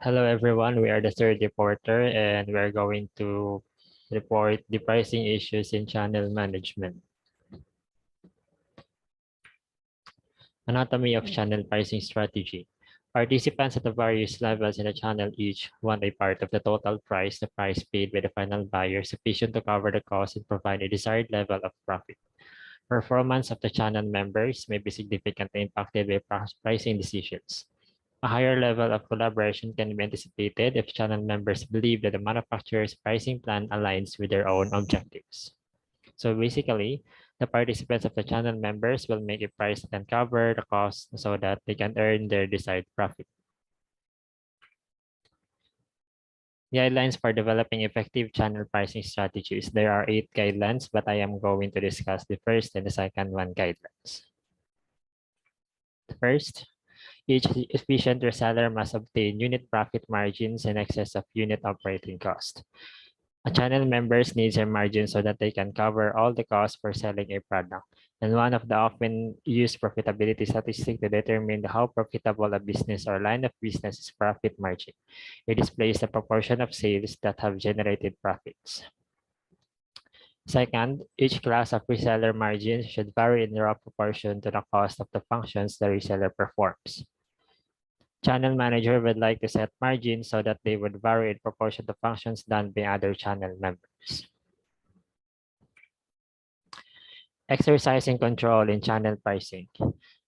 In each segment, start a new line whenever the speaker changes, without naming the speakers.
Hello everyone, we are the third reporter and we're going to report the pricing issues in channel management. Anatomy of channel pricing strategy. Participants at the various levels in the channel each want a part of the total price, the price paid by the final buyer, sufficient to cover the cost and provide a desired level of profit. Performance of the channel members may be significantly impacted by pricing decisions. A higher level of collaboration can be anticipated if channel members believe that the manufacturer's pricing plan aligns with their own objectives. So basically, the participants of the channel members will make a price that can cover the cost so that they can earn their desired profit. Guidelines for developing effective channel pricing strategies. There are 8 guidelines, but I am going to discuss the first and the second one guidelines. First, each efficient reseller must obtain unit profit margins in excess of unit operating cost. A channel members needs a margin so that they can cover all the costs for selling a product. And one of the often used profitability statistics to determine how profitable a business or line of business is profit margin. It displays the proportion of sales that have generated profits. Second, each class of reseller margins should vary in raw proportion to the cost of the functions the reseller performs. Channel manager would like to set margins so that they would vary in proportion to functions done by other channel members. Exercising control in channel pricing.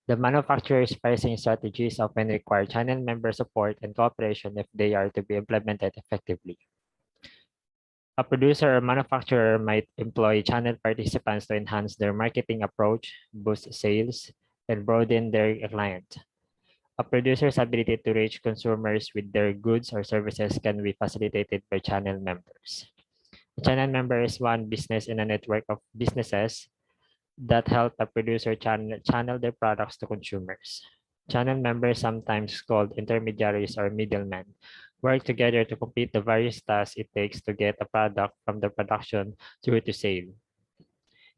The manufacturer's pricing strategies often require channel member support and cooperation if they are to be implemented effectively. A producer or manufacturer might employ channel participants to enhance their marketing approach, boost sales, and broaden their client. A producer's ability to reach consumers with their goods or services can be facilitated by channel members. A channel member is one business in a network of businesses that help a producer channel their products to consumers. Channel members, sometimes called intermediaries or middlemen, work together to complete the various tasks it takes to get a product from the production through to sale.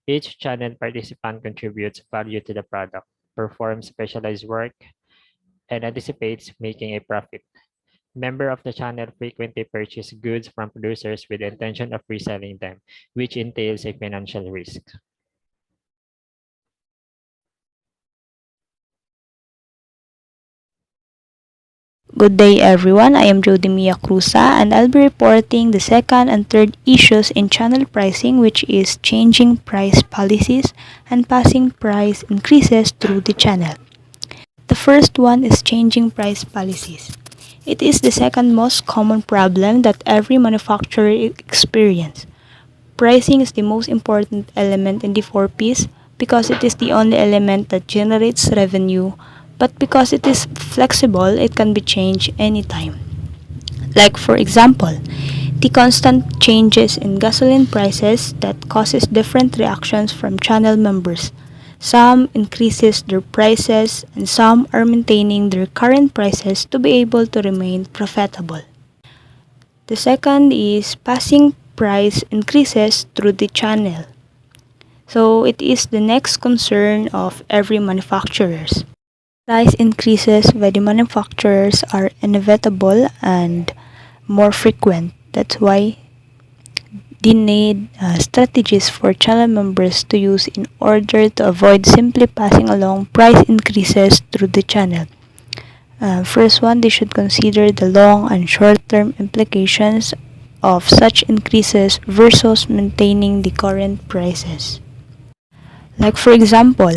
Each channel participant contributes value to the product, performs specialized work, and anticipates making a profit. Member of the channel frequently purchase goods from producers with the intention of reselling them, which entails a financial risk.
Good day everyone, I am Jody Mia Cruza and I'll be reporting the second and third issues in channel pricing, which is changing price policies and passing price increases through the channel. The first one is changing price policies. It is the second most common problem that every manufacturer experiences. Pricing is the most important element in the 4Ps because it is the only element that generates revenue, but because it is flexible, it can be changed anytime. Like for example, the constant changes in gasoline prices that causes different reactions from channel members. Some increases their prices and some are maintaining their current prices to be able to remain profitable. The second is passing price increases through the channel. So it is the next concern of every manufacturers. Price increases by the manufacturers are inevitable and more frequent. That's why they need strategies for channel members to use in order to avoid simply passing along price increases through the channel. First one, they should consider the long and short-term implications of such increases versus maintaining the current prices. Like for example,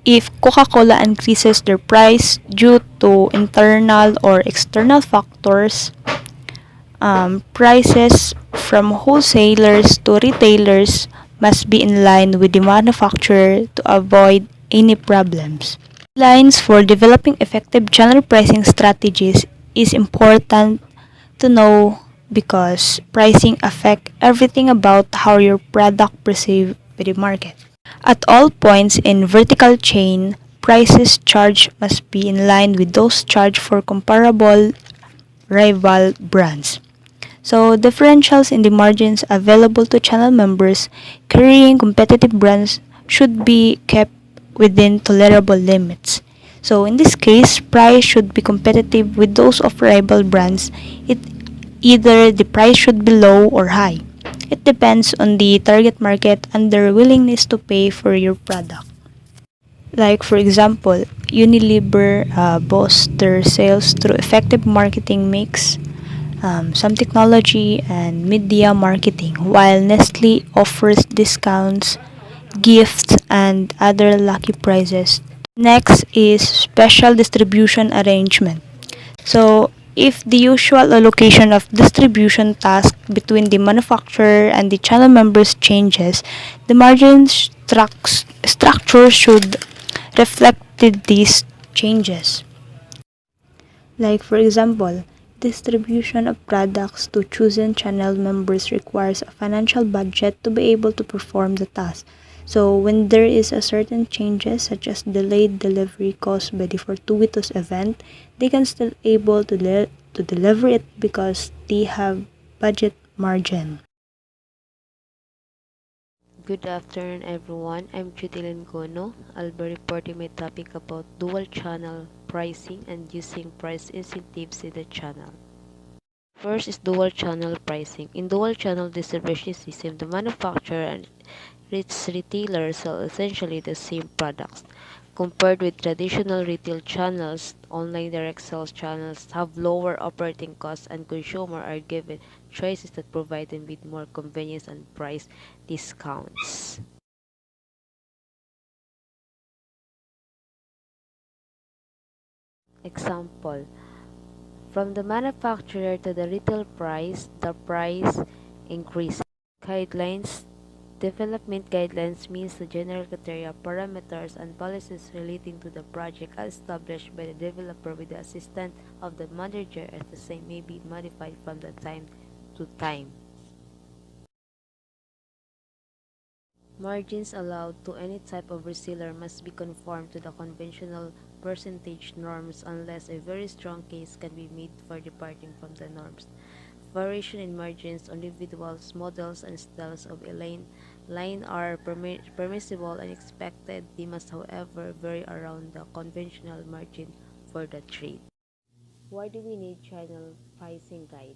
if Coca-Cola increases their price due to internal or external factors, prices from wholesalers to retailers must be in line with the manufacturer to avoid any problems. Lines for developing effective channel pricing strategies is important to know because pricing affects everything about how your product perceived by the market. At all points in vertical chain, prices charged must be in line with those charged for comparable rival brands. So differentials in the margins available to channel members carrying competitive brands should be kept within tolerable limits. So in this case, price should be competitive with those of rival brands. It either the price should be low or high. It depends on the target market and their willingness to pay for your product. Like for example, Unilever boosts their sales through effective marketing mix, some technology and media marketing, while Nestle offers discounts, gifts, and other lucky prizes. Next is special distribution arrangement. So, if the usual allocation of distribution tasks between the manufacturer and the channel members changes, the margin structure should reflect these changes. Like for example, distribution of products to chosen channel members requires a financial budget to be able to perform the task. So when there is a certain changes such as delayed delivery caused by the fortuitous event, they can still able to deliver it because they have budget margin.
Good afternoon, everyone. I'm Jutilin Gono. I'll be reporting my topic about dual channel pricing and using price incentives in the channel. First is dual channel pricing. In dual channel distribution system, the manufacturer and its retailers sell essentially the same products. Compared with traditional retail channels, online direct sales channels have lower operating costs and consumers are given choices that provide them with more convenience and price discounts. Example, from the manufacturer to the retail price, the price increases. Guidelines. Development guidelines means the general criteria, parameters, and policies relating to the project are established by the developer with the assistance of the manager, as the same may be modified from the time to time. Margins allowed to any type of reseller must be conformed to the conventional percentage norms unless a very strong case can be made for departing from the norms. Variation in margins on individuals, models, and styles of a line are permissible and expected. They must, however, vary around the conventional margin for the trade. Why do we need channel pricing guide?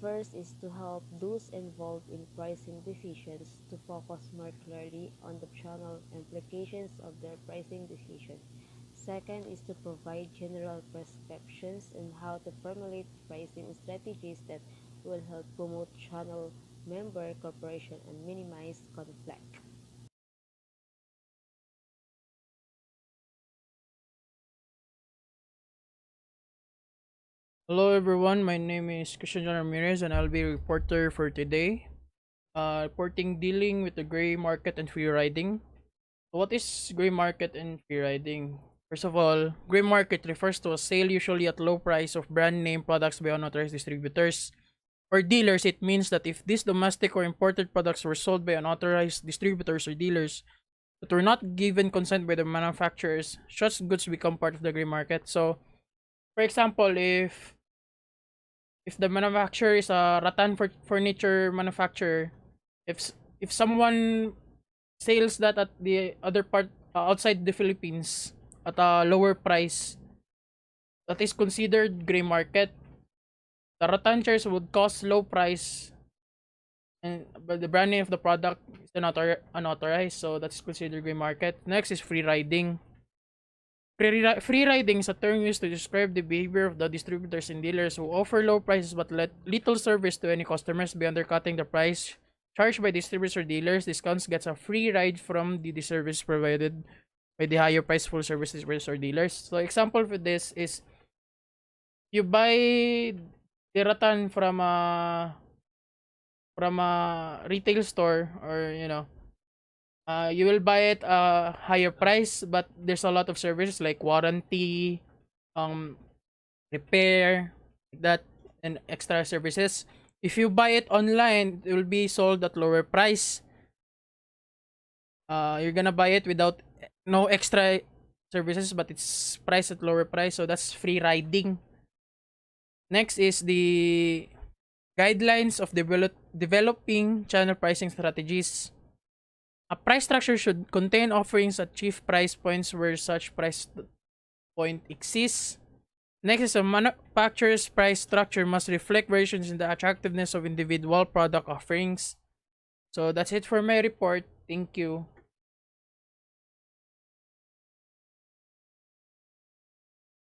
First is to help those involved in pricing decisions to focus more clearly on the channel implications of their pricing decision. Second is to provide general prescriptions on how to formulate pricing strategies that will help promote channel member cooperation and minimize conflict.
Hello everyone, my name is Christian John Ramirez and I'll be a reporter for today. Reporting dealing with the gray market and free riding. So what is gray market and free riding? First of all, gray market refers to a sale usually at low price of brand name products by unauthorized distributors or dealers. It means that if these domestic or imported products were sold by unauthorized distributors or dealers that were not given consent by the manufacturers, such goods become part of the gray market. So, for example, if the manufacturer is a rattan furniture manufacturer, if someone sells that at the other part outside the Philippines at a lower price, that is considered gray market. The rattan chairs would cost low price, and but the brand name of the product is unauthorized, so that's considered gray market. Next is free riding. Free riding is a term used to describe the behavior of the distributors and dealers who offer low prices but let little service to any customers by undercutting the price charged by distributors or dealers. Discounts gets a free ride from the service provided by the higher price full service distributors or dealers. So example for this is you buy the rattan from a retail store, or you will buy it a higher price, but there's a lot of services like warranty, um, repair, like that, and extra services. If you buy it online, it will be sold at lower price. You're gonna buy it without no extra services, but it's priced at lower price, so that's free riding. Next is the guidelines of developing channel pricing strategies. A price structure should contain offerings at chief price points where such price point exists. Next is a manufacturer's price structure must reflect variations in the attractiveness of individual product offerings. So that's it for my report. Thank you.